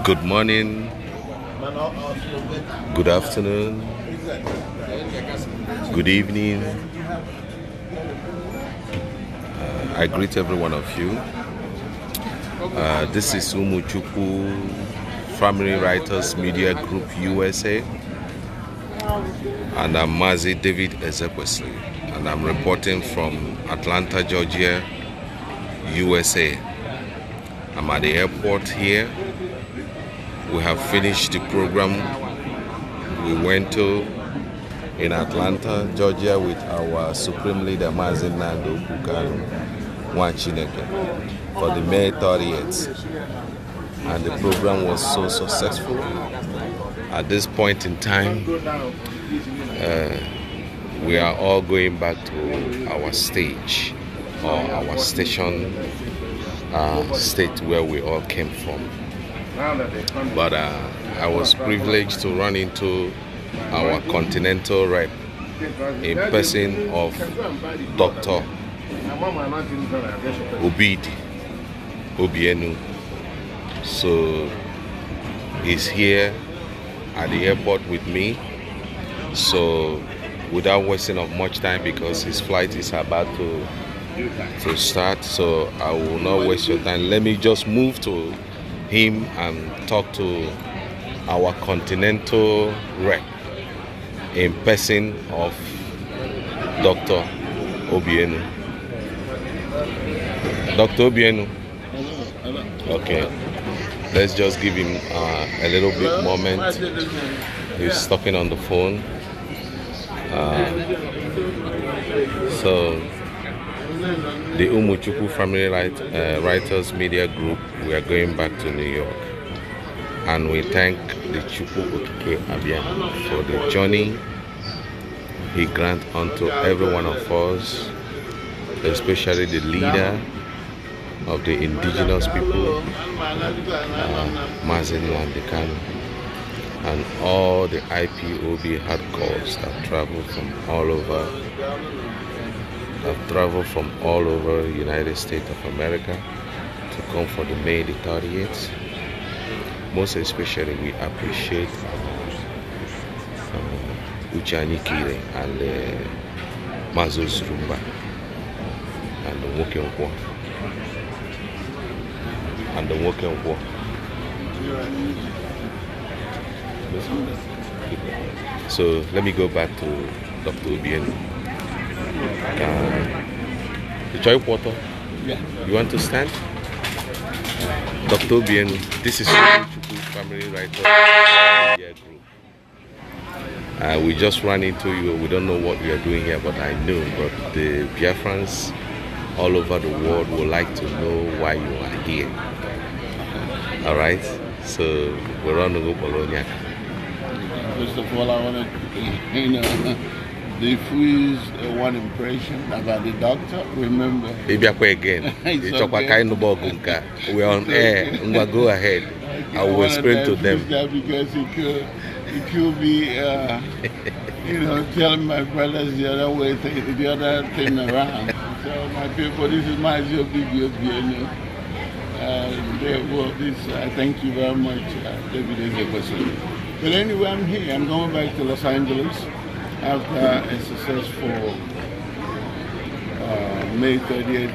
Good morning, good afternoon, good evening. I greet every one of you. This is Umuchikwu Family Writers Media Group USA, and I'm Mazi David Ezekwesili, and I'm reporting from Atlanta, Georgia, USA. I'm at the airport here. We have finished the program we went to in Atlanta, Georgia, with our Supreme Leader Mazi Nando Kukanu Wachineke for the May 30th. And the program was so successful. At this point in time, we are all going back to our stage or our station state where we all came from. But I was privileged to run into our continental rep in person of Dr. Obienu. So he's here at the airport with me. So without wasting of much time, because his flight is about to start, so I will not waste your time. Let me just move to him and talk to our continental rep in person of Dr. Obienu. Dr. Obienu. Okay, let's just give him a little bit moment. He's talking on the phone. So the Umuchikwu Family Writers Media Group, we are going back to New York, and we thank the Chukwu Okike Abia for the journey he grant unto every one of us, especially the leader of the indigenous people, Mazi Nnamdi, and all the IPOB hardcores that travel from all over. I've traveled from all over the United States of America to come for the May the 30th. Most especially, we appreciate Uchani Kire and Mazo's Rumba and the Umuchikwu and the Umuchikwu. So let me go back to Dr. Obienu. The Choi Porter, yeah. You want to stand? Dr. Obienu, this is Umuchikwu Family Writers Media Group. We just ran into you. We don't know what we are doing here, but I know. But the Biafrans all over the world would like to know why you are here. All right? So we're on the go Bologna. First of all, I want to, the freeze one impression about the doctor. Remember? Maybe again. Okay. We're on air. Go ahead. Okay, I will explain to them. Because it could be, telling my brothers the other way, the other thing around. So my people, this is my job, therefore, I thank you very much, David Ezekwesili. But anyway, I'm here. I'm going back to Los Angeles after a successful May 30th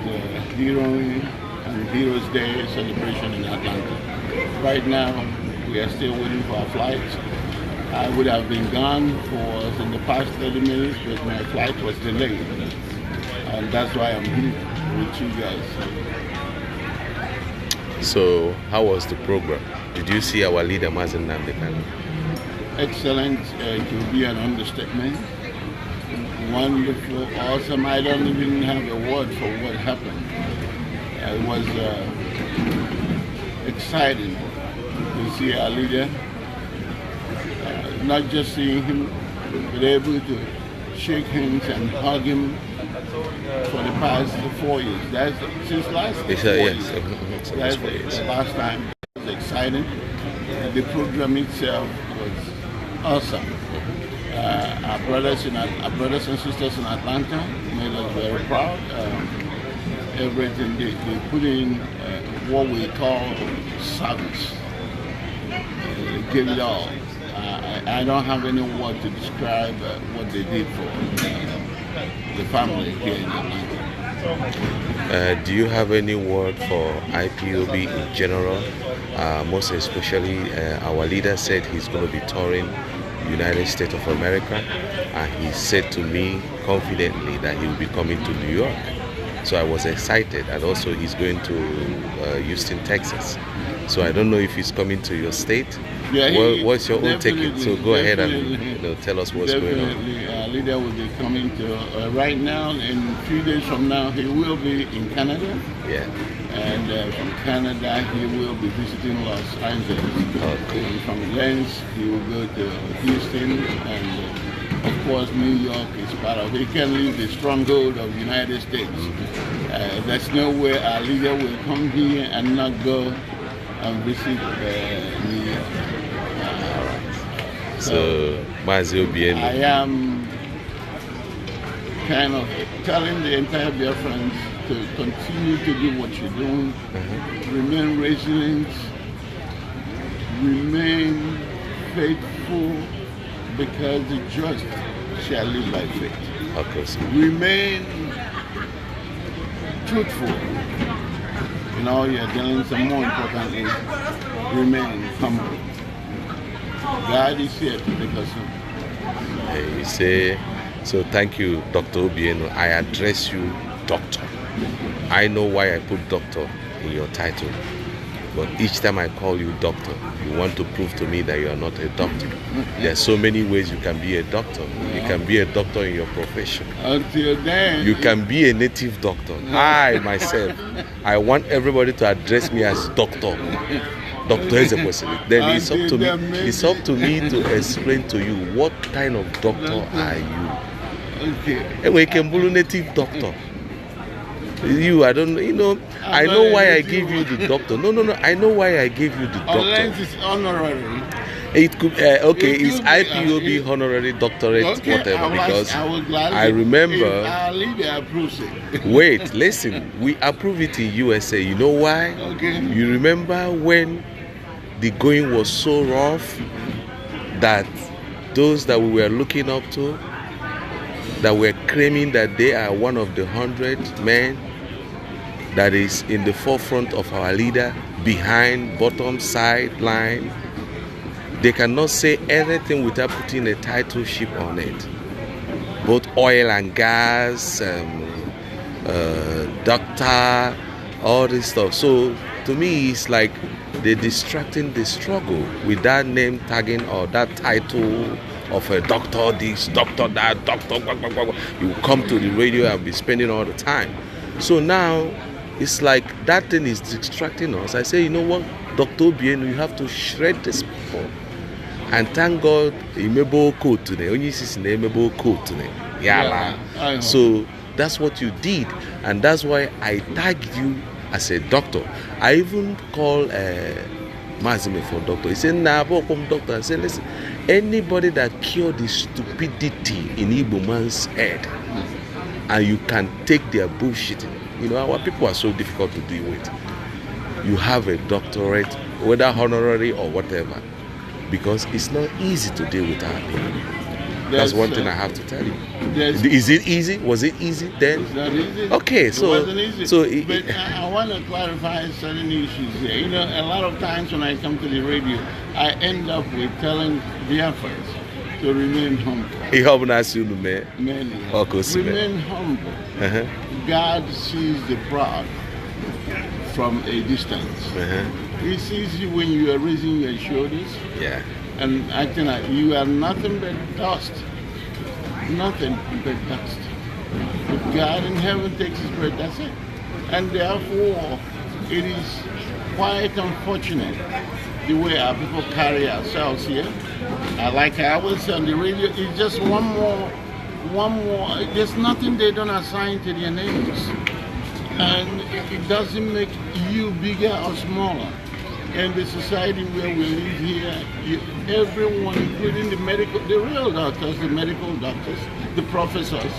Heroes Day celebration in Atlanta. Right now, we are still waiting for our flight. I would have been gone in the past 30 minutes, but my flight was delayed. And that's why I'm here with you guys. So, how was the program? Did you see our leader, Mazi Nnamdi? Excellent. It will be an understatement. Wonderful, awesome. I don't even have a word for what happened. It was exciting to see our leader, not just seeing him, but able to shake hands and hug him for the past 4 years. That's since last 4 years. That's the last time. It was exciting. The program itself was awesome. Our brothers and sisters in Atlanta made us very proud. Everything they put in what we call service. gave it all. I don't have any word to describe what they did for the family here in Atlanta. Do you have any word for IPOB in general? Most especially, our leader said he's going to be touring United States of America, and he said to me confidently that he will be coming to New York. So I was excited, and also he's going to Houston, Texas. So I don't know if he's coming to your state. Yeah, what's your own ticket? So go ahead and tell us what's going on. Leader will be coming to right now. In a few days from now, he will be in Canada. Yeah. And from Canada, he will be visiting Los Angeles. Okay. And from Lens, he will go to Houston, and of course, New York is part of it. He can leave the stronghold of the United States. There's no way our leader will come here and not go and visit New York. So, Mazi Obieno. I am kind of telling the entire Biafrans to continue to do what you're doing, remain resilient, remain faithful, because the just shall live by faith. Of course. Remain truthful in all your dealings, and more importantly, remain humble. God is here to take us home. You say, so thank you, Dr. Obieno. I address you, doctor. I know why I put doctor in your title, but each time I call you doctor, you want to prove to me that you are not a doctor. There are so many ways you can be a doctor. You can be a doctor in your profession. Until then, you can be a native doctor. I myself, I want everybody to address me as doctor. Dr. Ezekwesili. Then it's up to me to explain to you what kind of doctor are you. Okay. Anyway, Kembulu native doctor. You, I don't know, you know, I know why I give you the doctor. No, I know why I gave you the doctor. Unless it's honorary. It could, okay, it's IPOB honorary doctorate, okay, whatever, because I remember. Our leader approves it. Wait, listen, we approve it in USA. You know why? Okay. You remember when the going was so rough that those that we were looking up to, that were claiming that they are one of the 100 men that is in the forefront of our leader, behind, bottom, sideline, they cannot say anything without putting a title ship on it. Both oil and gas, doctor, all this stuff. So to me, it's like they're distracting the struggle with that name tagging or that title of a doctor this, doctor that, doctor. You come to the radio and be spending all the time. So now it's like that thing is distracting us. I say, you know what, Dr. Obieno, you have to shred this people. And thank God, Imebo code today. Only is in Imebo code today. Yeah. So that's what you did, and that's why I tagged you as a doctor. I even called Mazime for doctor. He said, "Nah, come doctor." I said, "Listen, anybody that cured the stupidity in Igbo man's head, and you can take their bullshitting. You know, our people are so difficult to deal with. You have a doctorate, whether honorary or whatever." Because it's not easy to deal with our people. That's one thing I have to tell you. Is it easy? Was it easy then? It's not easy. Okay, so it wasn't easy. But I want to clarify certain issues here. You know, a lot of times when I come to the radio, I end up with telling Biafrans to remain humble. Remain humble. God sees the proud from a distance. He sees you when you are raising your shoulders. Yeah. And acting like you are nothing but dust. Nothing but dust. If God in heaven takes his breath, that's it. And therefore, it is quite unfortunate the way our people carry ourselves here. Like I always say on the radio, it's just one more. There's nothing they don't assign to their names. And it doesn't make you bigger or smaller. In the society where we live here, everyone, including the real doctors, the medical doctors, the professors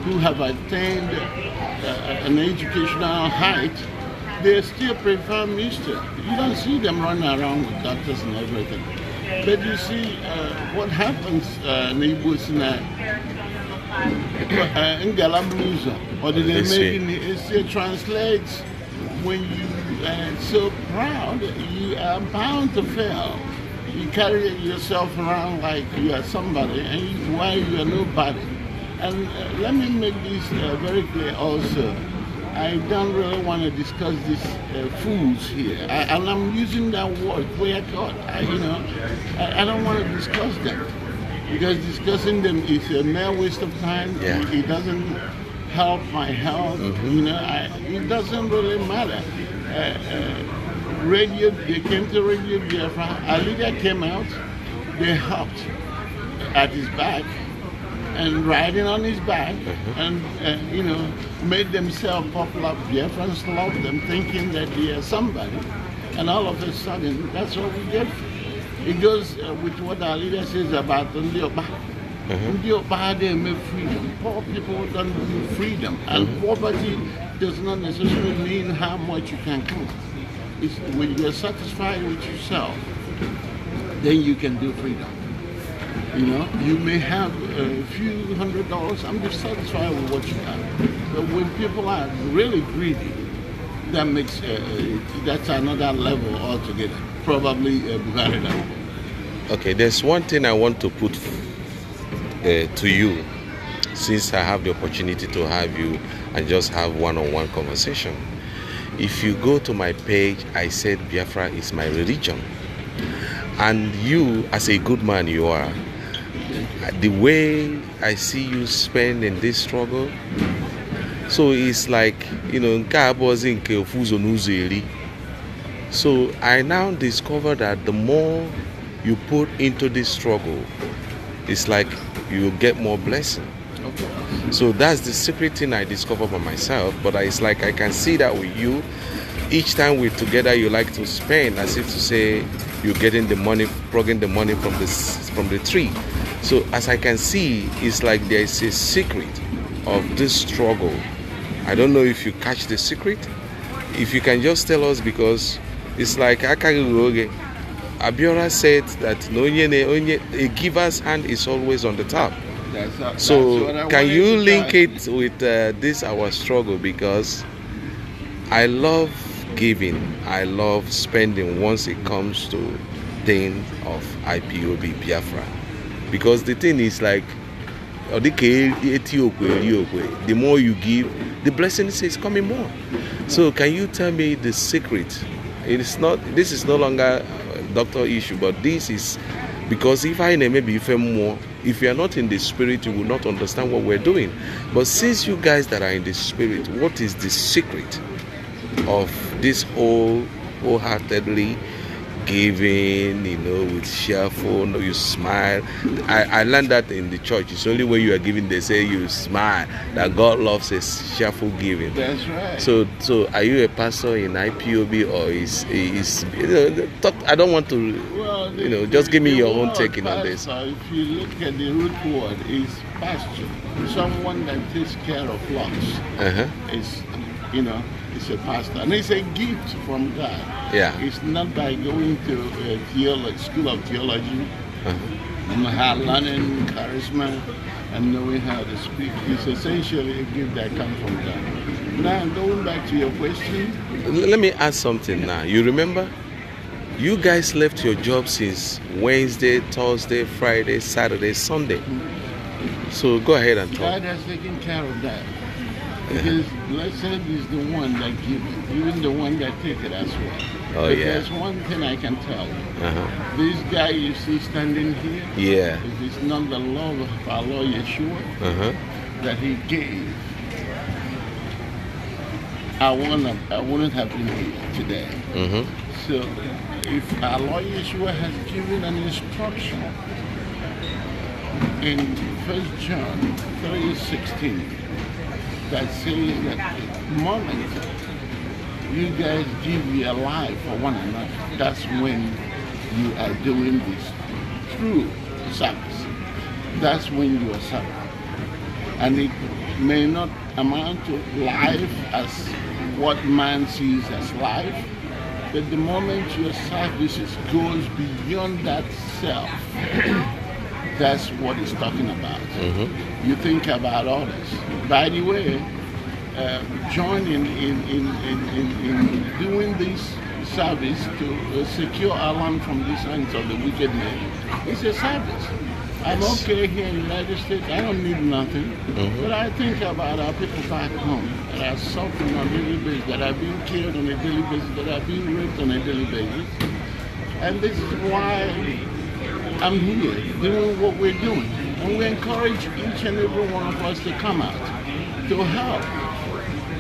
who have attained an educational height, they still prefer Mister. You don't see them running around with doctors and everything. But you see, what happens in Galabluza, or did they make it still translates when you are so proud, you are bound to fail. You carry yourself around like you are somebody, and while you are nobody. And let me make this very clear also. I don't really want to discuss these fools here, and I'm using that word clear cut. I don't want to discuss them because discussing them is a mere waste of time. Yeah. It doesn't help my health. It doesn't really matter. Radio, they came to Radio Biafra. Alida came out. They hopped at his back and riding on his back, and made themselves popular. Biafrans love them, thinking that they are somebody, and all of a sudden, that's what we get. It goes with what our leader says about Ndioba. Ndioba, they make freedom. Poor people don't do freedom, and poverty does not necessarily mean how much you can come. It's when you're satisfied with yourself, then you can do freedom. You may have a few $100. I'm dissatisfied with what you have. But when people are really greedy, that makes that's another level altogether. Probably Buhari level. Okay, there's one thing I want to put to you, since I have the opportunity to have you and just have one-on-one conversation. If you go to my page, I said Biafra is my religion. And you, as a good man you are, the way I see you spend in this struggle, so it's like, so I now discover that the more you put into this struggle, it's like you get more blessing. So that's the secret thing I discovered by myself. But it's like I can see that with you. Each time we're together, you like to spend, as if to say you're getting the money, plugging the money from the tree. So as I can see, it's like there is a secret of this struggle. I don't know if you catch the secret. If you can just tell us, because it's like Abiora said that a giver's hand is always on the top. So can you link it with this our struggle? Because I love giving, I love spending once it comes to thing of IPOB Biafra. Because the thing is like, the more you give, the blessing is coming more. So can you tell me the secret? This is no longer a doctor issue, but this is because if you are not in the spirit, you will not understand what we're doing. But since you guys that are in the spirit, what is the secret of this wholeheartedly giving, with cheerful, you smile? I learned that in the church. It's only when you are giving, they say you smile, that God loves a cheerful giving. That's right. So are you a pastor in IPOB, or is talk? I don't want to, just give me your own take on this. If you look at the root word, is pasture. Someone that takes care of flocks. Is, it's a pastor, and it's a gift from God. Yeah. It's not by going to a school of theology, learning charisma, and knowing how to speak. It's essentially a gift that comes from God. Now, going back to your question. Let me ask something now. You remember? You guys left your job since Wednesday, Thursday, Friday, Saturday, Sunday. So go ahead and talk. God has taken care of that. Because blessed is the one that gives, even the one that takes it as well. Oh, yeah. There's one thing I can tell you. This guy you see standing here, it is not the love of our Lord Yeshua that he gave. I wouldn't have been here today. So if our Lord Yeshua has given an instruction in 1 John 3:16, that says that the moment you guys give your life for one another, that's when you are doing this true service. That's when you are serving. And it may not amount to life as what man sees as life. But the moment your services goes beyond that self, that's what it's talking about. You think about others. By the way, join in doing this service to secure our land from these hands of the wicked men. It's a service. I'm okay here in the United States. I don't need nothing. But I think about our people back home that are suffering on a daily basis, that are being killed on a daily basis, that are being raped on a daily basis. And this is why I'm here doing what we're doing. And we encourage each and every one of us to come out, to help.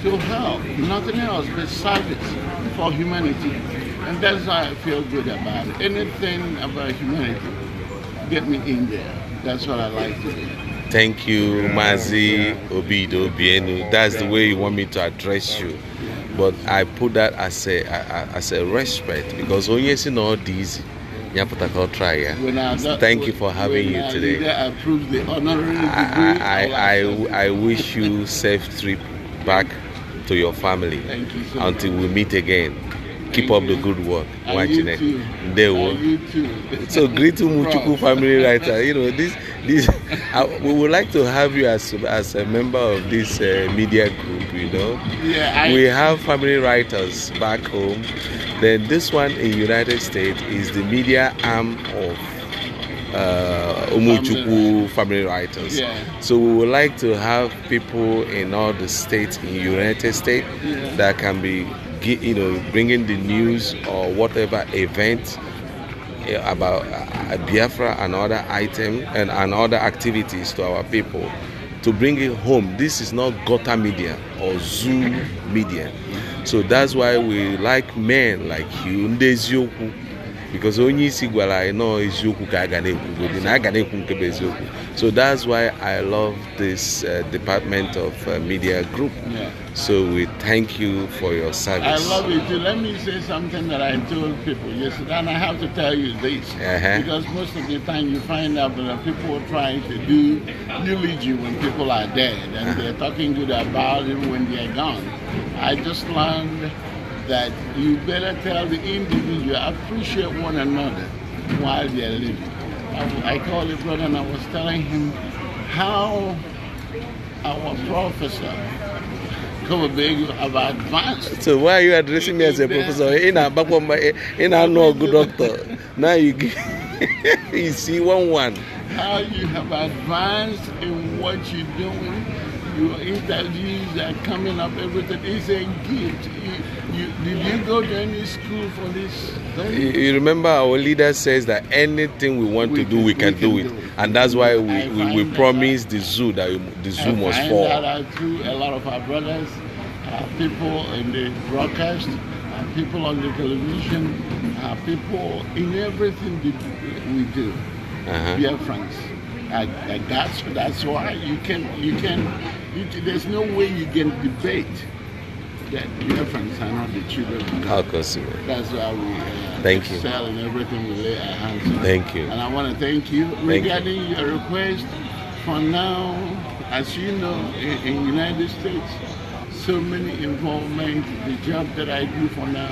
To help, nothing else but service for humanity. And that's why I feel good about it. Anything about humanity, get me in there. That's what I like to do. Thank you, Mazi Obido Bienu. That's the way you want me to address you. But I put that as a respect, because when you see all these, you have to try. Thank you for having you today. I wish you safe trip back to your family. Thank you so until much. we meet again. Keep up the good work. You too. You too. So greet to Umuchikwu family writer. You know this. We would like to have you as a member of this media group. You know. Yeah. We have family writers back home. Then this one in United States is the media arm of Umuchikwu family writers. Yeah. So we would like to have people in all the states in United States that can be, you know, bringing the news or whatever event about Biafra and other items and other activities to our people, to bring it home. This is not gutter media or Zoom media. So that's why we like men like you, Ndezioku, because only Sigwala I know is Yoku Kaganeku. So that's why I love this department of media group. Yeah. So we thank you for your service. I love it too. Let me say something that I told people yesterday, and I have to tell you this, because most of the time you find out that people are trying to do eulogy when people are dead, and they're talking good about them when they're gone. I just learned that you better tell the individual, appreciate one another while they're living. I called a brother and I was telling him how our professor have advanced. So why are you addressing me as a professor? In a no good doctor. Now you you see one. How you have advanced in what you're doing. Your interviews are coming up, everything is a gift. Did you go to any school for this? You remember our leader says that anything we want to do, we can do it. And that's why we promise the zoo that the zoo must fall. That out through a lot of our brothers, people in the broadcast, people on the television, people in everything we do. We are friends. That's why there's no way you can debate that your friends are not the children of God. That's why we excel in everything we lay our hands on. Thank you. And I want to thank you. Regarding your request, for now, as you know, in the United States, so many involvement. The job that I do for now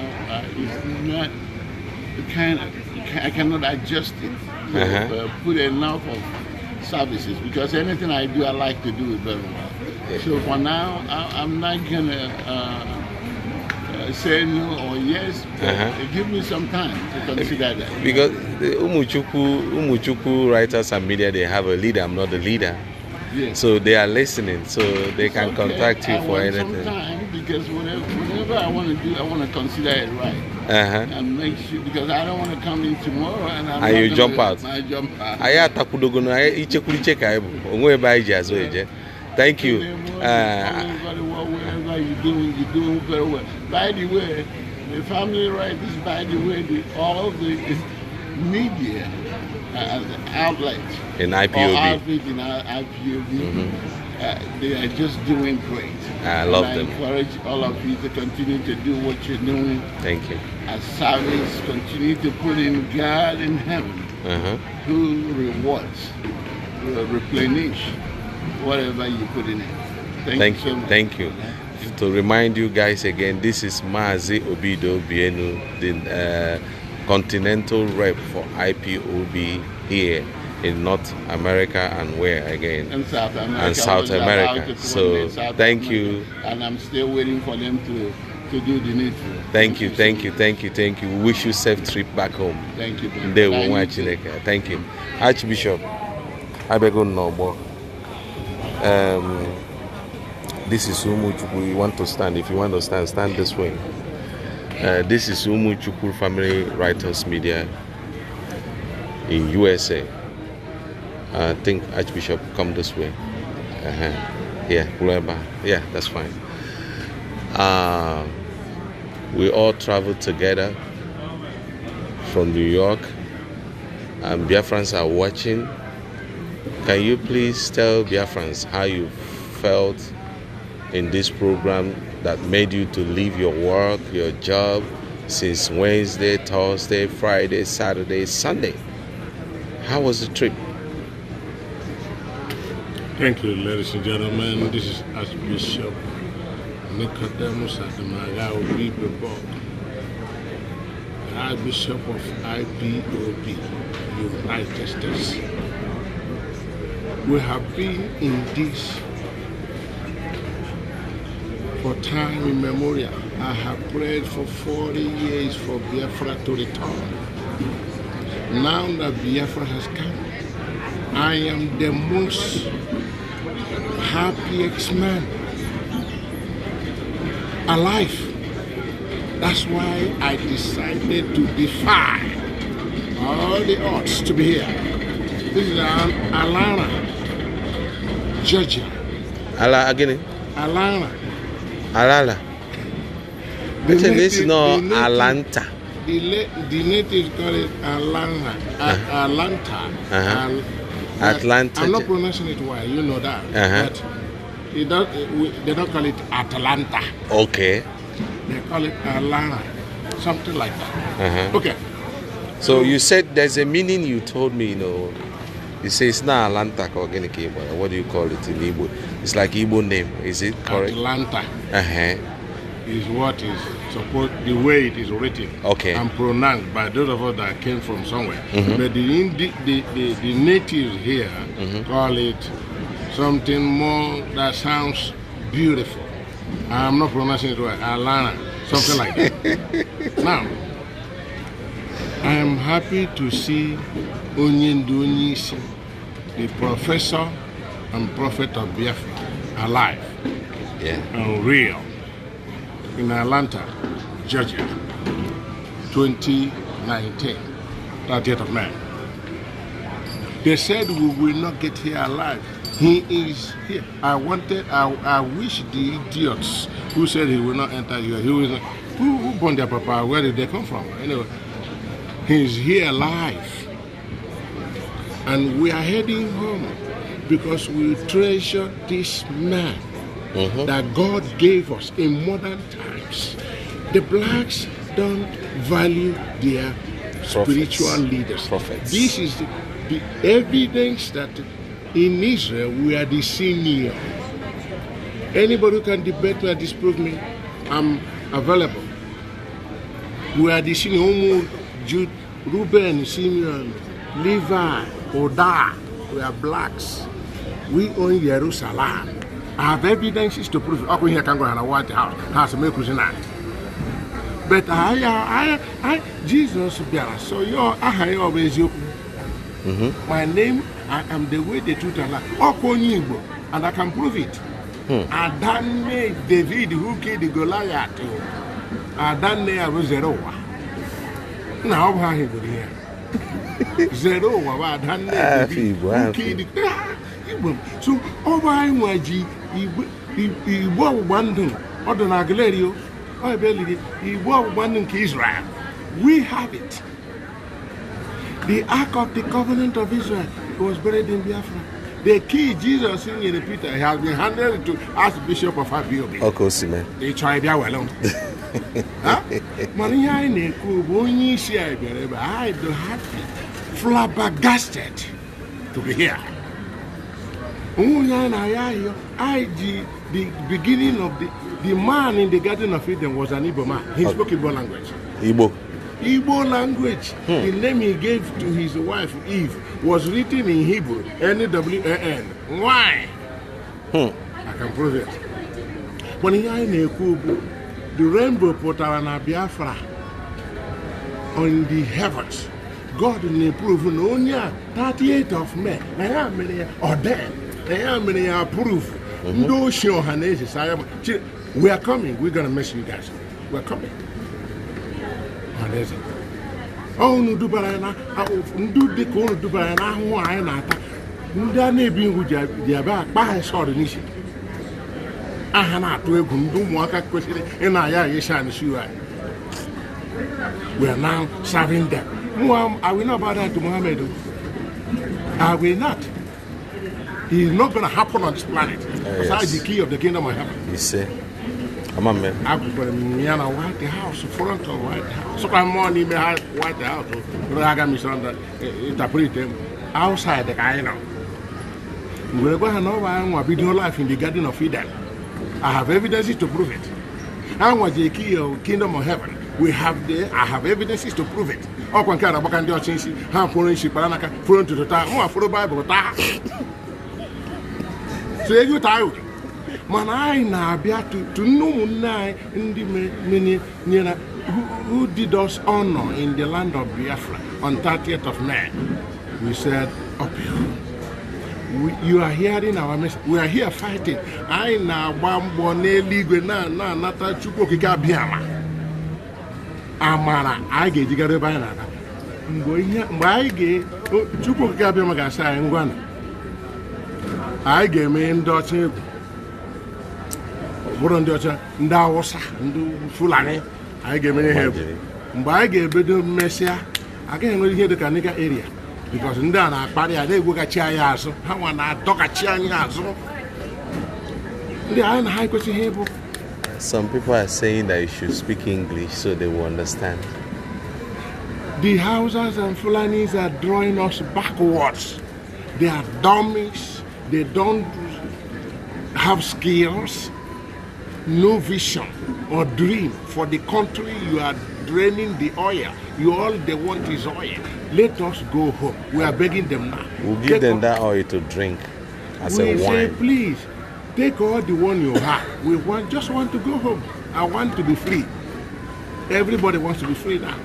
is not I cannot adjust it to put enough of services, because anything I do, I like to do it very well. So for now, I'm not gonna say no or yes. Give me some time to consider that. Because the Umuchikwu writers and media, they have a leader. I'm not the leader. Yes. So they are listening, so they can contact you for anything. Some time, because whatever I want to do, I want to consider it right. And make sure, because I don't want to come in tomorrow and you jump out. I jump out. Thank you. Whatever you're doing very well. By the way, the family writers, by the way, all of the media outlets in IPOB, they are just doing great. I love them. I encourage all of you to continue to do what you're doing. Thank you. As service, continue to put in God in heaven, who rewards, will replenish whatever you put in it. Thank you so much. Thank you. to remind you guys again, this is Mazi Obido Bienu, the continental rep for IPOB here in North America and where again? And South America. And South America. So thank you. And I'm still waiting for them to do the needful. Thank you. We wish you safe trip back home. Thank you. They will watch it. Thank you. Archbishop, I beg no more. This is Umuchikwu. You want to stand? If you want to stand, stand this way. This is Umuchikwu Family Writers Media in USA. I think Archbishop, come this way. Yeah, that's fine. We all traveled together from New York, and Biafrans are watching. Can you please tell Biafrans how you felt in this program that made you to leave your work, your job, since Wednesday, Thursday, Friday, Saturday, Sunday? How was the trip? Thank you, ladies and gentlemen. This is Archbishop Nicodemus Adamaga Obibebo, the Archbishop of IPOB, United States. We have been in this for time immemorial. I have prayed for 40 years for Biafra to return. Now that Biafra has come, I am the most happiest man alive. That's why I decided to defy all the odds to be here. This is Atlanta, Georgia. Again? Atlanta. This is not Atlanta. The natives call it Atlanta. Atlanta. Atlanta. I'm not pronouncing it well, you know that. But they don't call it Atlanta. Okay. They call it Atlanta. Something like that. Okay. So you said there's a meaning you told me, you say it's not Atlanta or organic Igbo. What do you call it in Igbo? It's like Igbo name. Is it correct? Atlanta is what is supposed, the way it is written and pronounced by those of us that came from somewhere. But the natives here call it something more that sounds beautiful. I'm not pronouncing it right. Atlanta, something like that. Now, I am happy to see Onyendu Onyisi, the professor and prophet of Biafra, alive and real in Atlanta, Georgia, 2019, 30th of May. They said we will not get here alive. He is here. I wish the idiots who said he will not enter here, who born their papa, where did they come from? Anyway, he's here alive. And we are heading home because we treasure this man that God gave us in modern times. The blacks don't value their spiritual leaders. Prophets. This is the evidence that in Israel we are the senior. Anybody who can debate me or disprove me, I'm available. We are the senior. Jude, Reuben, Simeon, Levi, Oda, we are blacks. We own Jerusalem. I have evidences to prove it. I can go in a White House and make it. But Jesus, so I always my name, I am the way, the truth, and life. And I can prove it. And then David, who killed the Goliath, and then I was zero. Now, how he would hear zero. So, over my G, he wore one thing, or the Nagalerio, or ability, he wore one in Israel. We have it. The Ark of the Covenant of Israel was buried in Biafra. The key Jesus in the Peter has been handed to Archbishop of IPOB. They tried their well. I'm happy, flabbergasted to be here. The beginning of The man in the Garden of Eden was an Igbo man. He spoke Igbo language. Igbo language. The name he gave to his wife Eve was written in Hebrew. N-W-A-N. Why? I can prove it. When he the rainbow put on Biafra on the heavens. God will prove only 38th of May. Or then, they approve. We are coming. We're gonna miss you guys. We're coming. And there's it. Oh, no, do barana. Do the corner do barana. Who I not. Ndane being with your back by saw the nation. I have not to do more question in our Yashan shoe. We are now serving them. I will not bow down to Muhammad. I will not. It is not going to happen on this planet. Besides the key of the kingdom of heaven. You see? Come on, man. I could put me in a White House, front of White House. So I'm on the White House. I got me some that interpret them outside the guy now. We're going to know I want to be doing life in the Garden of Eden. I have evidences to prove it. I want the key of kingdom of heaven. I have evidences to prove it. All one kind of back and do change. How foreign ship, Paranaka, foreign to the time. Oh, for the Bible. So you tired. Man, I now be to know in the many who did us honor in the land of Biafra on 30th of May. We said, up here. You are hearing our message. We are here fighting. I now bambone ligue na nata chuko kika biama. Amara, I get you got a banana. I get chuko kika biama gasa ngwana. I get me in Dutch. What on Dutch? Ndawosa, ndu Fulani. I get me help. I get better messia. I can't really hear the Kanika area. Because in that party, they work at Chiayaso. How want to talk at Chiayaso? They are in high question here. Some people are saying that you should speak English so they will understand. The Hausas and Fulanis are drawing us backwards. They are dummies. They don't have skills, no vision or dream for the country. You are draining the oil. All they want is oil. Let us go home. We are begging them now. We'll give them that oil to drink as a wine. We say, please, take all the one you have. We just want to go home. I want to be free. Everybody wants to be free now.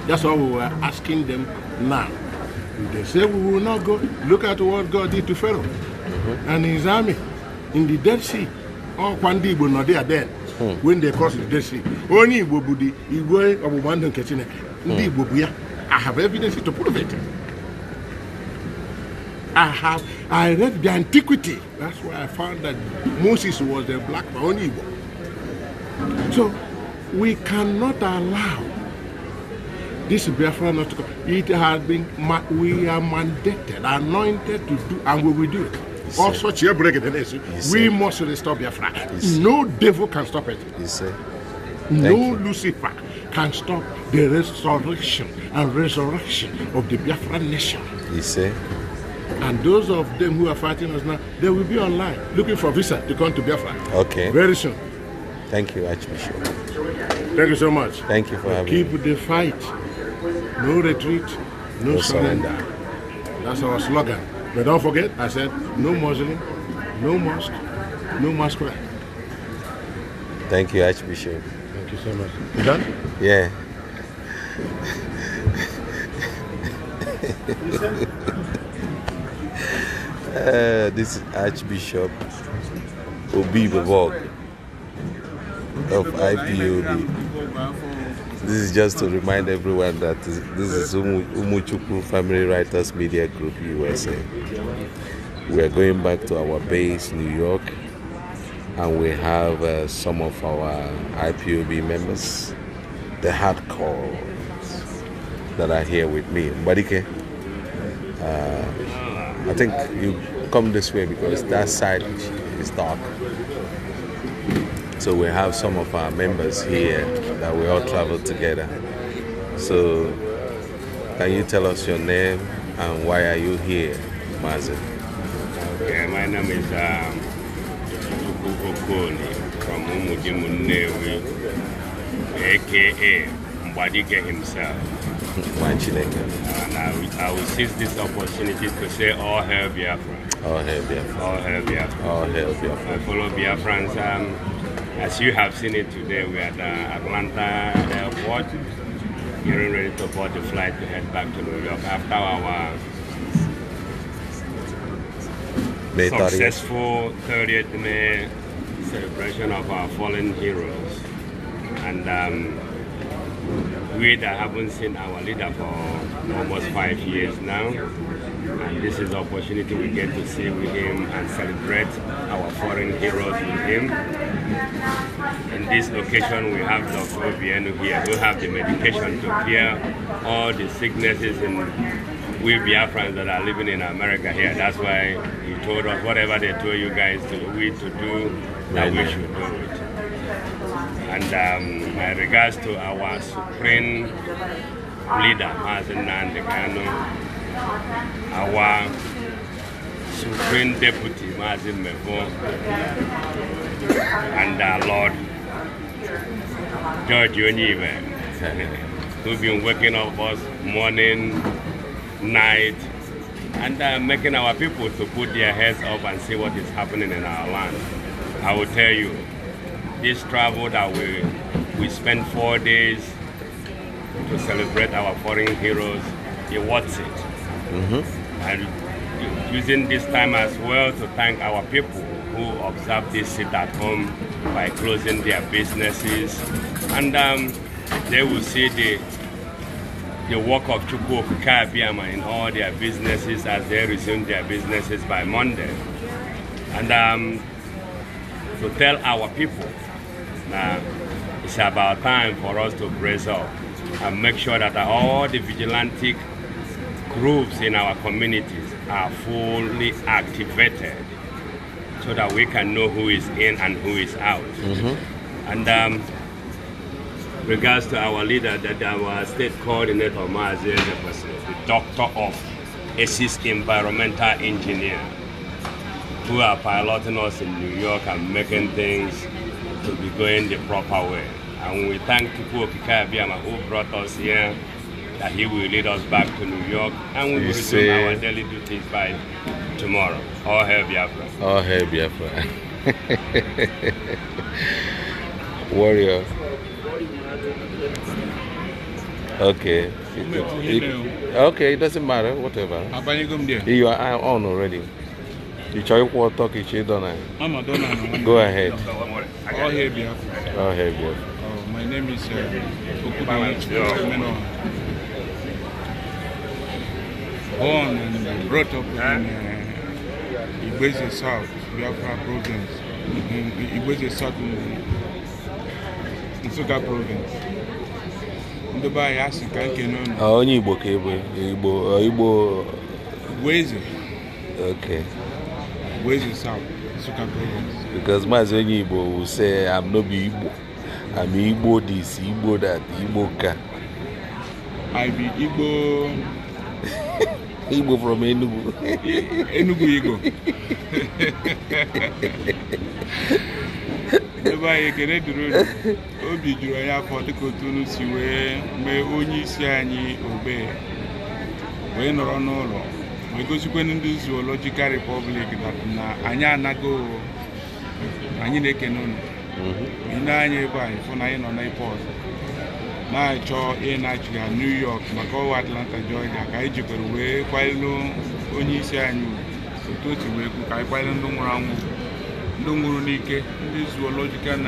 That's all we were asking them now. They say we will not go. Look at what God did to Pharaoh and his army in the Dead Sea. Oh, Kwandi will not there then. When they crossed the Dead Sea. Only Ibobudi, Igwe, Obumandon Kachine. I have evidence to prove it. I read the antiquity. That's why I found that Moses was a black man, only Igbo. So we cannot allow this Biafra not to come. It has been, we are mandated, anointed to do, and we will do it. All such here break it. We must restore Biafra. No devil can stop it. No Lucifer can stop the restoration and resurrection of the Biafra nation. And those of them who are fighting us now, they will be online looking for visa to come to Biafra. Okay. Very soon. Thank you, Archbishop. Thank you so much. Thank you for having me. Keep the fight. No retreat, no surrender. That's our slogan. But don't forget, I said, no Muslim, no mosque, no masquerade. Thank you, Archbishop. Thank you so much. You done? Yeah. This is Archbishop Obi Bavog of IPOB. This is just to remind everyone that this is Umuchikwu Family Writers Media Group USA. We are going back to our base, New York, and we have some of our IPOB members, the hardcore, that are here with me. Mbadike, I think you come this way because that side is dark. So we have some of our members here that we all travel together. So can you tell us your name and why are you here, Mazen? Okay, my name is Umuchikwu. from Umuchikwu, aka Mbadike himself. And I will seize this opportunity to say all hail Biafra. All hail Biafra. All hail Biafra. All hail Biafra. My fellow Biafrans, as you have seen it today, we are at the Atlanta airport, getting ready to board the flight to head back to New York after our successful 30th May celebration of our fallen heroes. And we that haven't seen our leader for almost 5 years now, and this is the opportunity we get to see with him and celebrate our foreign heroes with him. In this occasion, we have Dr. Obienu here who have the medication to cure all the sicknesses in we Biafrans that are living in America here. That's why he told us whatever they told you guys to do, that we should do it. And my regards to our supreme leader, Mazen Nandekano, our supreme deputy, Mazen Mevo, and our Lord George Onyiwe, who've been waking up us morning, night, and making our people to put their heads up and see what is happening in our land. I will tell you, this travel that we spent 4 days to celebrate our foreign heroes, it worth it. And using this time as well to thank our people who observe this sit at home by closing their businesses, and they will see the work of Chukwu Okike in all their businesses as they resume their businesses by Monday. And to tell our people that it's about time for us to brace up and make sure that all the vigilante groups in our communities are fully activated so that we can know who is in and who is out. And regards to our leader, that our state coordinator, Mazi Ezekwe, the doctor of ACES environmental engineer, who are piloting us in New York and making things to be going the proper way. And we thank Chukwu Okike who brought us here, that he will lead us back to New York, and we will resume our daily duties by tomorrow. All hail Biafra. All hail Biafra. Warrior. Okay. Okay, it doesn't matter, whatever. You are on already. You try to talk, you don't. Go ahead. All hail Biafra. All hail Biafra. My name is Umuchikwu. Born and brought up in Ibweze South, Biafra province. Ibweze South in Nsukka province. Ndoba yasi ka kenon. Onye Igbo ka Igbo. Ibweze. Okay. Ibweze South, Nsukka province. Because Mazi Onye Igbo will say I'm not Igbo. I'm Igbo this, Igbo that, Igbo ka. I be Igbo. Igbo from Enugu. Enugu Igbo. Nobody can do Obi Juraya for the Kotunu Siwe, may only see any obey. When or no, because you in this zoological republic that Anya Nago, Anine Canon, Inanya by for 9 on iPod. Now I saw in actually New York, Macau, Atlanta, Georgia, Kaiju, way, Quilo, Onisianu, Tutu, Kaipailan, Ndungurunike, this zoological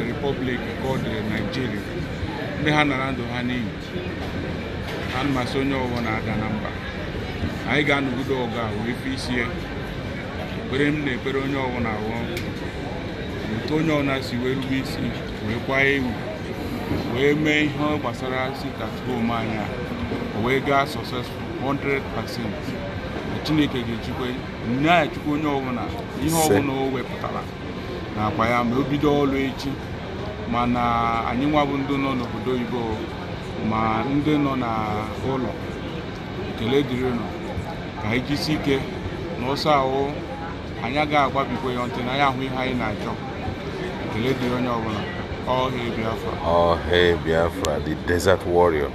republic called Nigeria. They had around Hani and Masonio on other number. I got no good oga with this year. Brim de Peronio on our own. Tonio Nasi will be seen. We may have Basara sit at home, we got successful 100%. Chineke ga-echukwe na echukwe onye ọbụla ihe ọbụla o wepụtara na akwa ya ma o bido ọlụ echi mana anyị nwa bụ ndị nọ n'obodo oyibo ma ndị nọ na ụlọ ekele dịrị nọ ka anyị jisi ike n'ọsọ ahụ anyị agaghị agbabikwa ya ntị na ya ahụ ihe anyị na-achọ All hail Biafra. All hail Biafra, the desert warrior.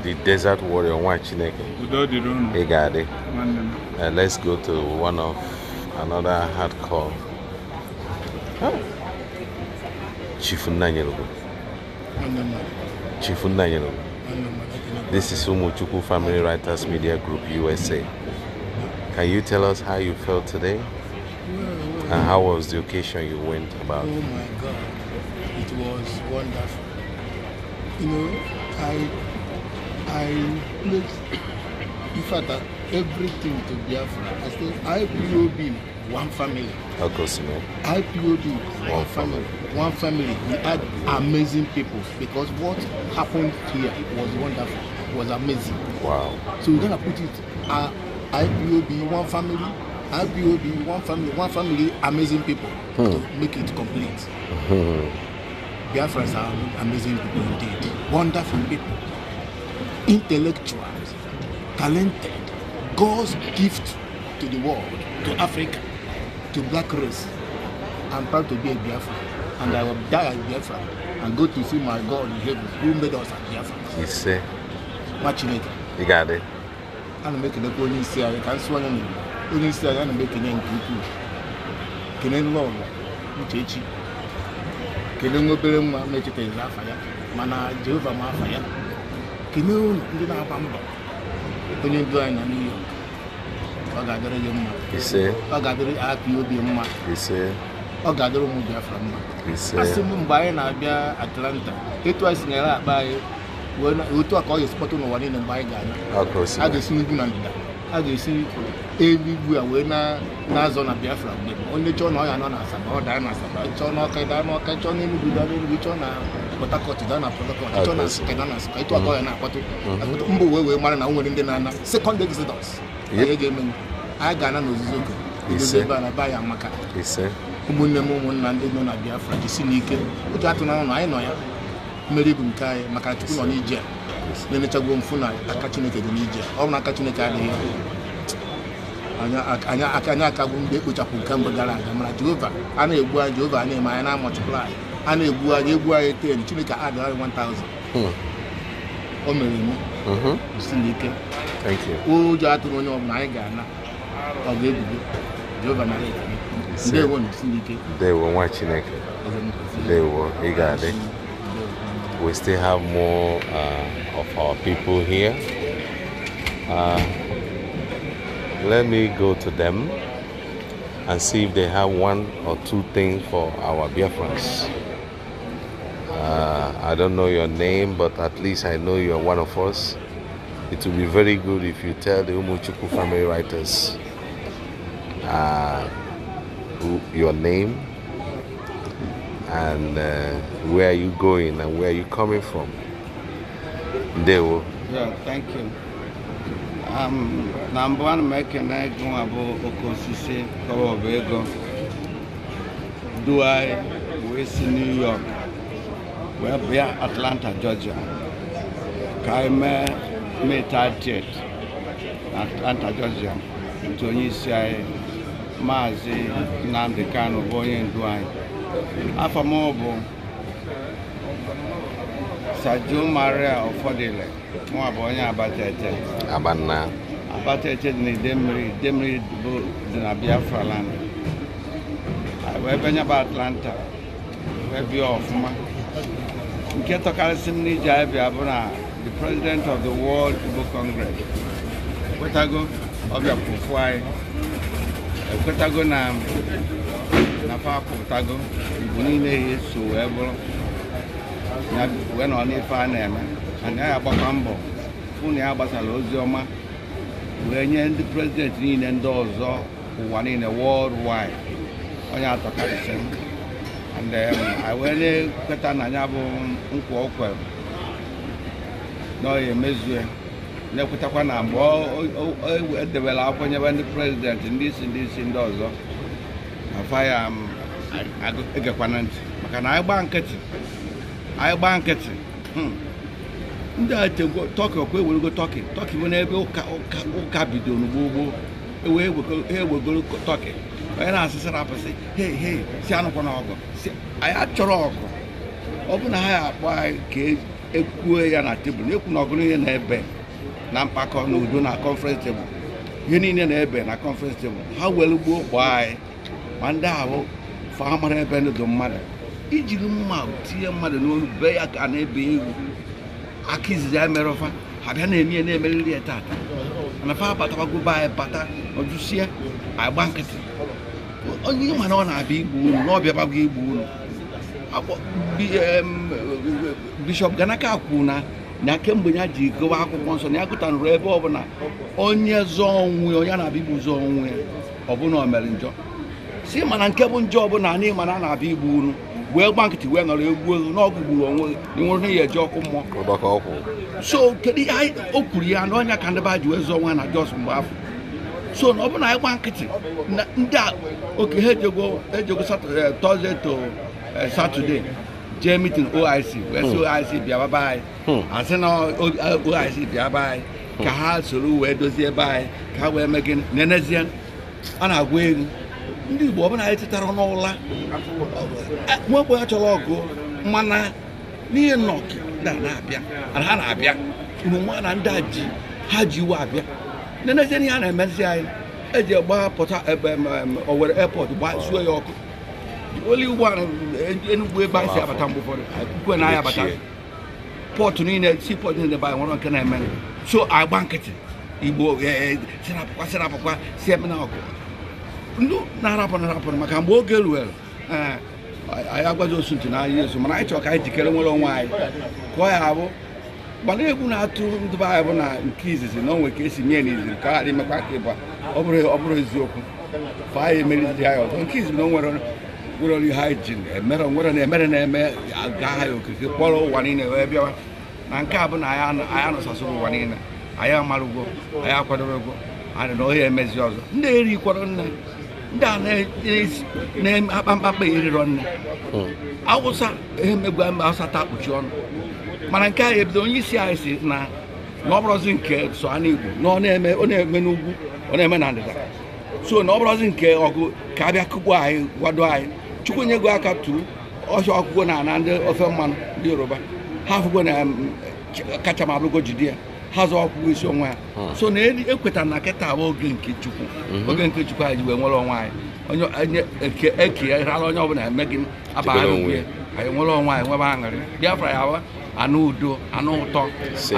The desert warrior, Umuchikwu. Hey, Gade. Let's go to another hardcore. Chifunanyelugu. This is Umuchikwu Family Writers Media Group USA. Can you tell us how you felt today? And how was the occasion you went about? Oh my God, it was wonderful. You know, I placed, in fact, everything to Biafra. I said, IPOB, one family. IPOB, one family. One family. We had amazing people because what happened here was wonderful, was amazing. Wow. So we're gonna put it, IPOB, one family. IPOB, one family, amazing people to make it complete. Biafrans are amazing people indeed. Wonderful people. Intellectuals, talented. God's gift to the world, to Africa, to black race. I'm proud to be a Biafran. And I will die as Biafra and go to see my God in heaven who made us as Biafra. You say? Matching You got it. I'm making a pony say I can't swallow me. Only say I'm making a good. Can I love Uchechi? Can you go and make it a fire? Mana Jehovah Mafia. Can you do not bumble? When you join a New York, I got a young man. You say? I got the IPOB. You say? I got the room from You say? I see Mumbai and Atlanta. It was in a by when we talk all your spot on one in and buy Ghana. I just see Gunanda. I just see everywhere when Nazona Biafra. Only John Oya non as about Diana, John Okadano, John in Budan, which on what I caught Dana Protocol, John as Kadanas, I took a and I put Umbu, man, and winning the Nana, second exodus. I got no Zuko. He said, buy a maca. He said, Umuchikwu and they know Biafra, the Sinike, which I don't know, I know. Mary Bunkai, Makatu on Egypt. Then it's a room full of Akachunik in Egypt. All Nakachunik Akanaka won't be put up in Cambagala, Jehovah. I know Jehovah name, and I multiply. I know Bua 10, Chunika add 1,000. Oh, Mary, Sinike. Thank you. Oh, Jatu of Naigana. Or maybe Jehovah. They won't Sinike. They were watching it. They were, you got it. We still have more of our people here. Let me go to them and see if they have one or two things for our Biafrans. I don't know your name, but at least I know you are one of us. It will be very good if you tell the Umuchikwu Family Writers your name and where are you going and where are you coming from. Dewo. Yeah, thank you. Number one, making a go about Okosisi, Kawabego. Do I West New York? Well, we are Atlanta, Georgia. Kaime Metajet, Atlanta, Georgia. Tony say, Mazi, Nandekano, Boy and Dwayne. After mobile, Sajo Maria of Fodile, more boy about it. Abana. About it in Demri, the Biafra land. I went about Atlanta, where be off. Nketo Kalsini Jaibi Abuna, the president of the World Igbo Congress. Kwetago, Obia Kufuai, Kwetago na Nafa Kwetago, Ibunine is so able. When on if I name, and I have a bambo, Funia Basalosioma, when you the president in endorse one in a worldwide. On your Kalsini. And I went to Katanabo Unquo. No, you measure. No, Katakana, develop when you went the president in this indoors. I fire I go Panant. Can I bank it? I bank it. Talk okay, we'll go talking. Talking whenever Okabi do away we go talking. When I say, hey, Siano Konago, anyị achọrọ ọgụ ọ bụ na ha akpọ anyị ka ekwuo ya na tebụl ekwu na ọgụ niile na-ebe na mpakọ na udo na conference table ihe niile na-ebe na conference table ha were gbuo kpọọ anyị ma ndị ahụ fa mara ebe ndụ mmadụ ijiri mma tinye mmadụ n'olu be ya ka na-ebe egwu aka izizi ya mere ọfa ha bịa na-eme ya na-emeriri ya tata mana fa batakwago be anyị bata ọjụsie agba nkịtị onye mana ọ na-abịa igbu unu na ọ bịabago igbu unu Bishọp Ganaka kwuru na kemgbe ya ji gụwa akwụkwọ nsọ na ya gụtanụrụ ebe ọbụla onye zọọ onwe onye na-abịa igbu zọọ onwe ya ọbụna o mere njọ si mana nke bụ njọ ọbụla anyị mana a na-abịa igbu unu wee gba nkịtị wee nọrọ egwu elu n'ọgụ gburu onwe na nwere na ya eji ọkụ mmụọ so kedu ihe o kwuru ya na ọnya ka ndị ba ji wee zọọ nwa na Jos mgbe afọ so na ọ bụ na anyị gba nkịtị na ndị a oke ha ejego Thursday to Saturday jee meeting OIC wee sị OIC bịa be anyị asị na OIC bịa be anyị ka ha soro wee dozie ebe anyị ka ha wee mee gịnị nenezie a na-agwa egwu ndị Igbo ọbụla anyị tetara n'ụla nwekwe ya chọrọ ọgụ mana n'ihe nnọkị na-abịa ha na-abịa unu nwa na ndị a ji ha ji iwe abịa nenezie ihe a na-emezi anyị eji gbaa pọta Owerri airport gbasuo ya ọkụ oli ụgbọala Enugu ebe anyị si abata mgbe ụfọdụ ukwe na anyị abata pọtụ niile si pọtụ niile ebe anyị nwere nke na-eme so agba nkịtị Igbo sirapụkwa si eme na ọgụ ndị na-arapụ maka mgbe oge ruere anyị agwazi osu ntị n'anya Yesu mana anyị chọrọ ka anyị jikere nwere onwe anyị ka ọ ya abụ gbana egwu na-atụ ndị be anyị bụ na nke izizi na onwe ka esi mee n'iziri ka ha imekwa ka ịba ọ bụrụ eziokwu fa anyị emeriri anyị ọzọ nke izizi na o nwere ihe anyị ji nwere na-eme aga ha ya okirikiri kpọrọ ụwa niile wee bịawa na nke a bụ na anyị anọsasịrị ụwa niile anyị amara ugwo anyị akwadoro ugwo anyị na ohe emezi ọzọ ndị eri kwọrọ nne ndị a na-akpa mkpakpa erirọ nne awụsa emegbu Awụsa ta kpuchi ọnụ mana nke anyị ebido onye isi anyị si na ọ bụrụzi nke so a n'Igbo na ọ na-eme n'ugwu ọ na-eme na ndịda so na ọ bụrụzi nke ọgụ ka abịa kụgbu anyị gwado anyị Chukwu nyego aka tụrụ ọhịa ọkụkọ na ndị ofe mmanụ ndị Yoruba ha afụgo na kacha ma abụrụgo jide ya ha zọ ọkpụkpụ isi onwe ya so na ekwetara na nkịta abụ oge nke Chukwu oge nke Chukwu anyị ji wee nwere onwe anyị onye ekegharala onye ọbụla eme gị abalị ogwe anyị nwere onwe anyị nwebe aṅụrị Biafra ya bụ anụ udo anụ ụtọ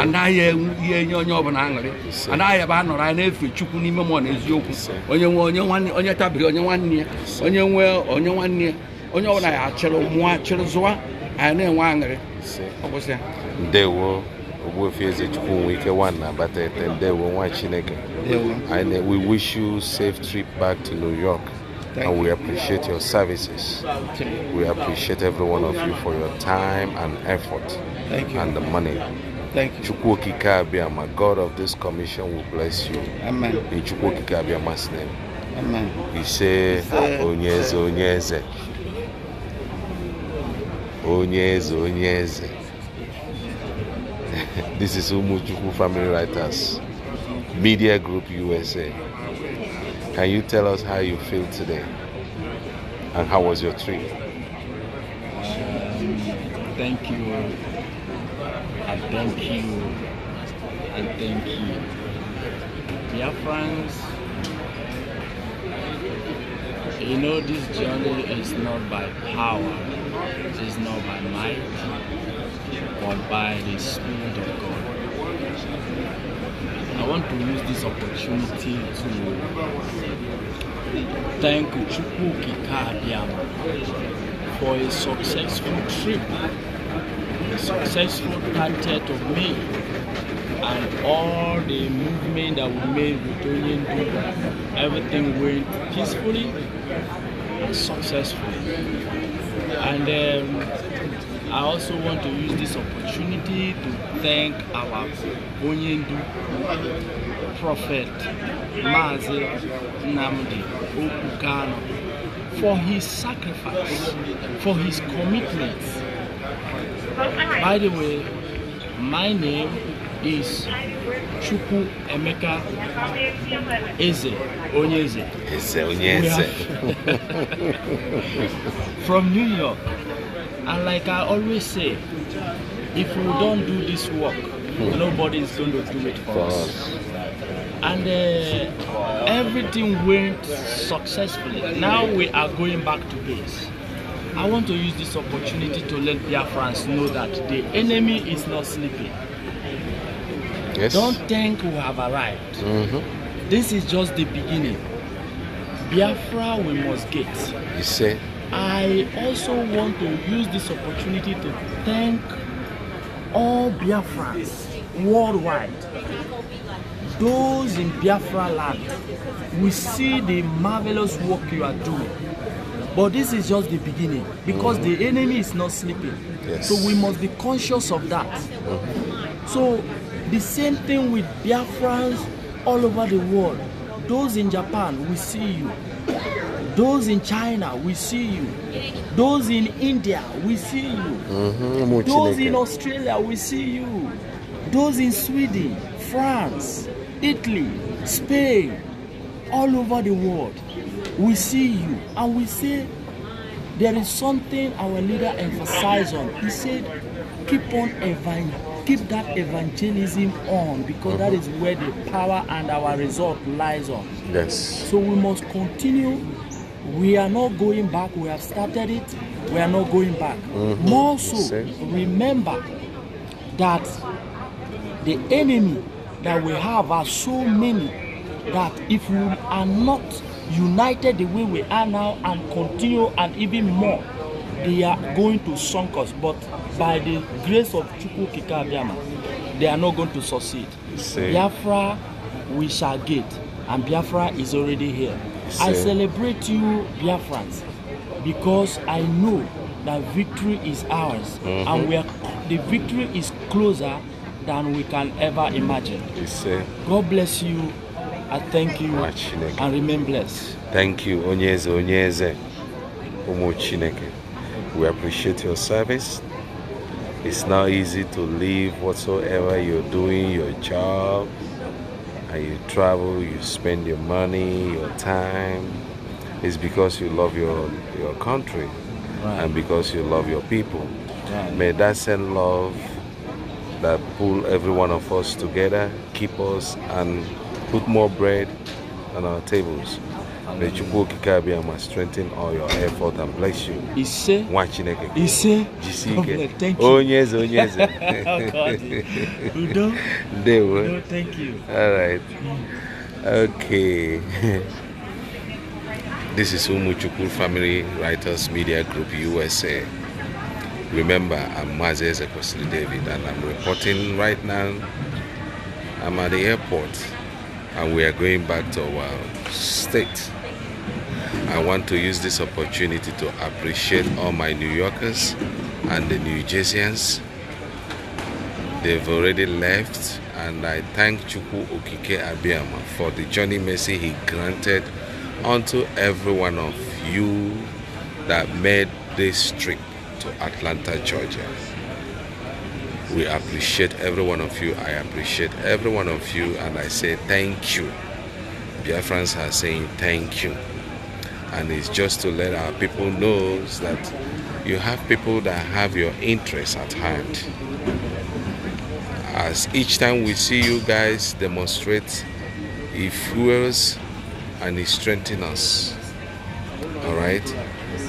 anaghị ihe enye onye ọbụla aṅụrị anaghị ebe a nọrọ anyị na-efe Chukwu n'ime mmụọ na eziokwu onye nwe onye tabiri onye nwanne ya onye nwe onye nwanne ya onye ọbụla ya achịrị mmụọ chịrị zụwa anyị na-enwe aṅụrị ọ kwụsị ya ndewo Ogbuefi Ezechukwu Nwike one na-abata ete ndewo nwa Chineke we wish you safe trip back to New York. And we appreciate your services. We appreciate every one of you for your time and effort. Thank you. And the money. Thank you. Chukwu Okike Abịama, God of this commission will bless you. Amen. In Chukwu Okike Abịama's name. Amen. We say, Onyeze, Onyeze. Onyeze, Onyeze. This is Umuchikwu Family Writers Media Group USA. Can you tell us how you feel today? And how was your trip? Thank you. And thank you. And thank you. Dear friends, you know this journey is not by power, it is not by might, but by the Spirit of God. I want to use this opportunity to thank Chukwu Abịama for a successful trip, a successful 30th of May, and all the movement that we made with Onyendu. Everything went peacefully and successfully. And I also want to use this opportunity to thank our Onyendu Prophet Mazi Nnamdi Okukano for his sacrifice, for his commitment. By the way, my name is Chukwu Emeka Eze Onyeze. Eze Onyeze. From New York. And like I always say, if we don't do this work, nobody is going to do it for us. And everything went successfully. Now we are going back to base. I want to use this opportunity to let Biafrans know that the enemy is not sleeping. Yes. Don't think we have arrived. This is just the beginning. Biafra we must get. You say? I also want to use this opportunity to thank all Biafrans worldwide. Those in Biafra land, we see the marvelous work you are doing. But this is just the beginning, because the enemy is not sleeping. Yes. So we must be conscious of that. So the same thing with Biafrans all over the world. Those in Japan, we see you. Those in China, we see you. Those in India, we see you. Those in Australia, we see you. Those in Sweden, France, Italy, Spain, all over the world, we see you. And we say there is something our leader emphasized on. He said, keep that evangelism on, because that is where the power and our result lies on. Yes. So we must continue. We are not going back. We have started it. We are not going back. More so, remember that the enemy that we have are so many that if we are not united the way we are now and continue and even more, they are going to sunk us. But by the grace of Chukwu Kikabiama, they are not going to succeed. Biafra we shall get, and Biafra is already here. I celebrate you, Biafrans, because I know that victory is ours, and the victory is closer than we can ever imagine. God bless you. I thank you, and remain blessed. Thank you, Onyeze, Umuchikwu. We appreciate your service. It's not easy to leave whatsoever you're doing, your job, and you travel, you spend your money, your time. It's because you love your country, and because you love your people. May that same love that pull every one of us together keep us and put more bread on our tables. May Chukwu Kikabiama strengthen all your effort and bless you. Ise. Thank you. Onyeze. Udo. Udo, thank you. All right. Okay. This is Umuchikwu Family Writers Media Group USA. Remember, I'm Mazes Ekosili David, and I'm reporting right now. I'm at the airport, and we are going back to our state. I want to use this opportunity to appreciate all my New Yorkers and the New Jerseyans. They've already left, and I thank Chukwu Okike Abiyama for the journey mercy he granted unto every one of you that made this trip to Atlanta, Georgia. We appreciate every one of you. I appreciate every one of you, and I say thank you. Biafrans are saying thank you. And it's just to let our people know that you have people that have your interests at hand. As each time we see you guys demonstrate, it fuels and it strengthens us. Alright?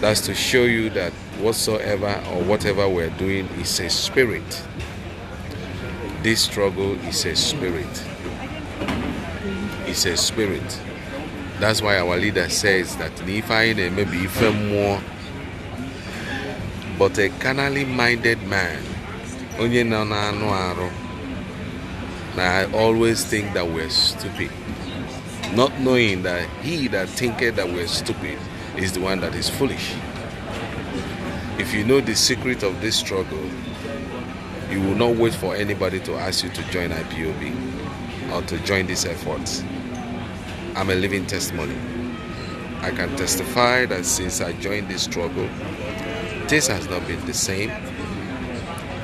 That's to show you that whatsoever or whatever we're doing is a spirit. This struggle is a spirit. It's a spirit. That's why our leader says that if I maybe even more, but a carnally minded man, I always think that we're stupid, not knowing that he that thinketh that we're stupid is the one that is foolish. If you know the secret of this struggle, you will not wait for anybody to ask you to join IPOB or to join these efforts. I'm a living testimony. I can testify that since I joined this struggle, this has not been the same.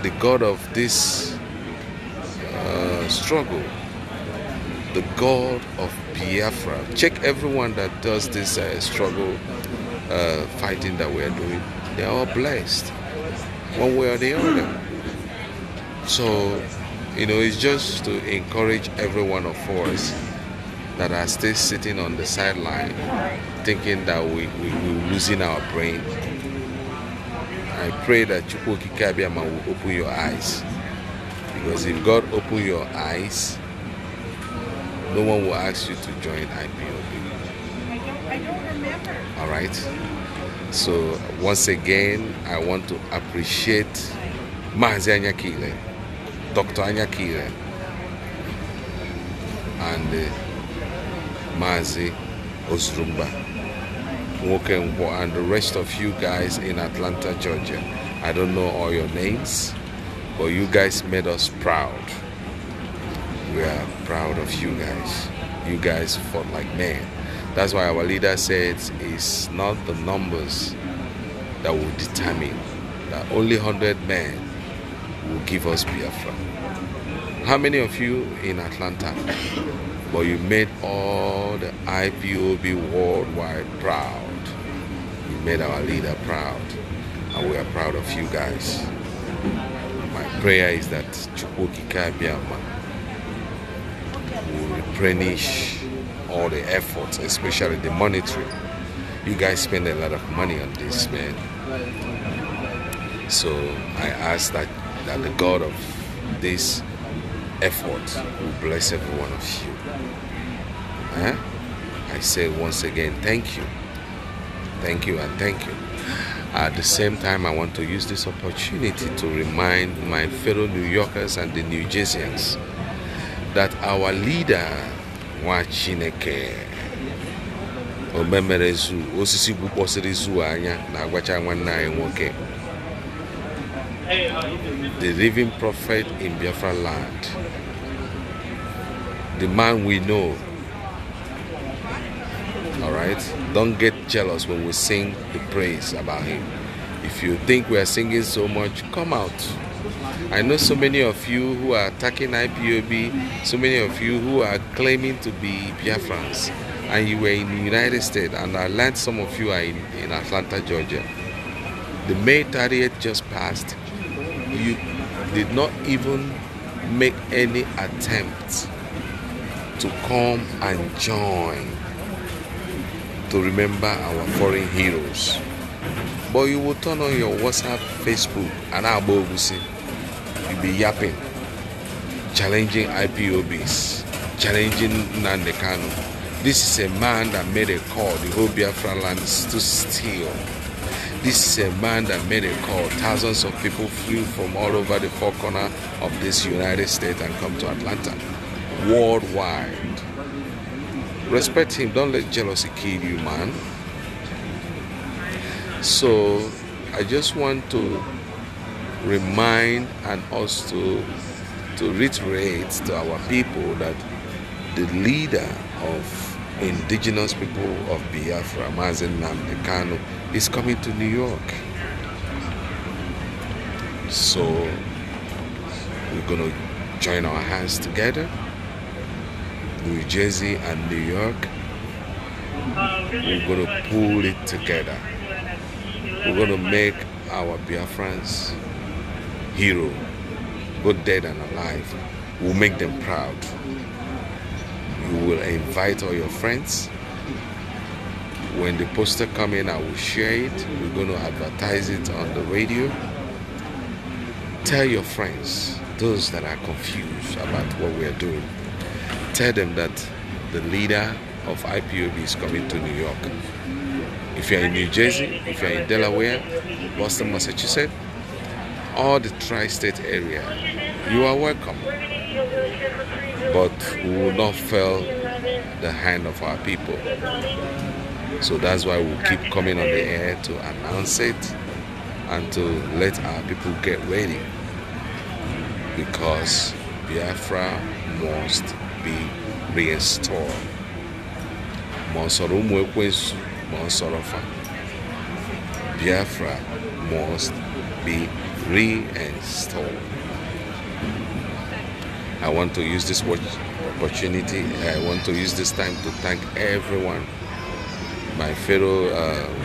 The God of this struggle, the God of Biafra. Check everyone that does this struggle, fighting that we're doing. They are all blessed. one way or the other. So, you know, it's just to encourage every one of us that are still sitting on the sideline thinking that we're losing our brain. I pray that Chukwu Okike Abiama will open your eyes. Because if God open your eyes, no one will ask you to join IPOB. I don't remember. All right. So once again, I want to appreciate Mazi Anyakile, Dr. Anyakile, and Mazi Ozrumba, and the rest of you guys in Atlanta, Georgia. I don't know all your names, but you guys made us proud. We are proud of you guys. You guys fought like men. That's why our leader said it's not the numbers that will determine, that only 100 men will give us Biafra. How many of you in Atlanta? But you made all the IPOB worldwide proud. You made our leader proud. And we are proud of you guys. My prayer is that Chukwu Okike Abiama will replenish all the efforts, especially the monetary. You guys spend a lot of money on this, man. So I ask that the God of this effort will bless every one of you. I say once again, thank you. Thank you and thank you. At the same time, I want to use this opportunity to remind my fellow New Yorkers and the New Jerseyans that our leader, Nwa Chineke, Omemerezu, Osisi Buposirizu Anya, na Agwacha Nwanne anyị nwoke, the living prophet in Biafra land, the man we know. All right, don't get jealous when we sing the praise about him. If you think we are singing so much, come out. I know so many of you who are attacking IPOB, so many of you who are claiming to be Biafrans, and you were in the United States, and I learned some of you are in Atlanta, Georgia. The May 30th just passed. You did not even make any attempt to come and join to remember our foreign heroes. But you will turn on your WhatsApp, Facebook, and you'll be yapping, challenging IPOBs, challenging Nnamdi Kanu. This is a man that made a call, the whole Biafra land stood still. This is a man that made a call. Thousands of people flew from all over the four corners of this United States and come to Atlanta, worldwide. Respect him. Don't let jealousy kill you, man. So I just want to remind and also to reiterate to our people that the leader of indigenous people of Biafra, Mazi Nnamdi Kanu, is coming to New York. So we're going to join our hands together, New Jersey and New York. We're going to pull it together. We're going to make our Biafrans hero, both dead and alive. We'll make them proud. You will invite all your friends. When the poster comes in, I will share it. We're going to advertise it on the radio. Tell your friends, those that are confused about what we are doing, tell them that the leader of IPOB is coming to New York. If you're in New Jersey, if you're in Delaware, Boston, Massachusetts, all the tri-state area, you are welcome. But we will not fail the hand of our people. So that's why we'll keep coming on the air to announce it and to let our people get ready. Because Biafra must be restored. Biafra must be reinstalled. I want to use this opportunity, I want to use this time to thank everyone, my fellow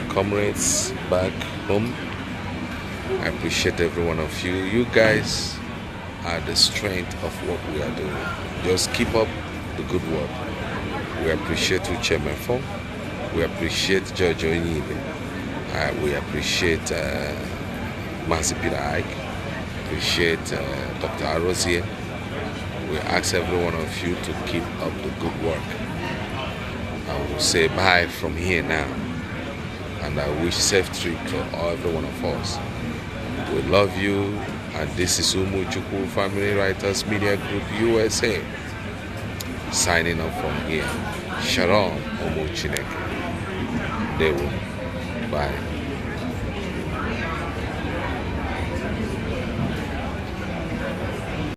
comrades back home. I appreciate every one of you. You guys are the strength of what we are doing. Just keep up the good work. We appreciate Uche Mefo. We appreciate George Onyibe. We appreciate Mazi Peter Ike. Appreciate Dr. Arozie. We ask every one of you to keep up the good work. I will say bye from here now. And I wish safe trip to every one of us. We love you. And this is Umuchikwu Family Writers Media Group USA. Signing off from here. Shalom, Umuchineke. Dewo. Bye.